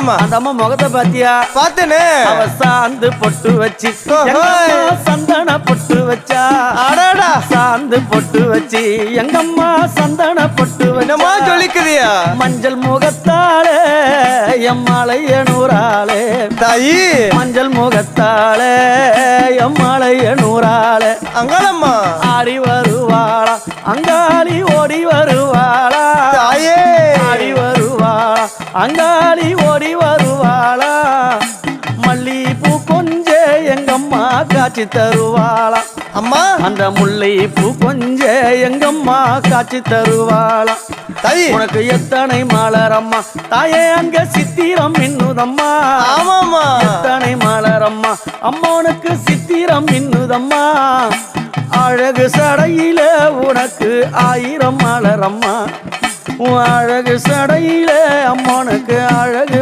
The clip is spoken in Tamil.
ஆமாமா. அந்த அம்மா முகத்தை பாத்தியா? பார்த்தேனே. அவ சாந்து பொட்டு வச்சு சந்தன பொட்டு வச்சா. அடடா. சாந்து பொட்டு வச்சு எங்கம்மா சந்தன பொட்டு என்னமா வச்சா. சொல்லிக்குதியா? மஞ்சள் முகத்தாளே எம்மாளைய நூறாளே தாயி. மஞ்சள் முகத்தாளே எம்மாளைய நூறாளே அங்காளம்மா. ஆடி வருவாளா அங்காளி ஓடி வருவாளா. தாயே. ஆடி வருவாளா அங்காளி ஓடி வருவாளா. மல்லிப்பூ கொஞ்ச எங்கம்மா காட்சி தருவாளா. அம்மா. அந்த முல்லைப்பூ கொஞ்ச எங்கம்மா காட்சி தருவாளா. தாயி. உனக்கு எத்தனை மலரம்மா தாயே அங்க சித்திரம் இன்னுதம்மா. ஆமாமா. எத்தனை மலரம்மா அம்மனுக்கு சித்திரம் இன்னுதம்மா. அழகு சடையில உனக்கு 1000 மலரம்மா. அழகு சடையில அம்மனுக்கு அழகு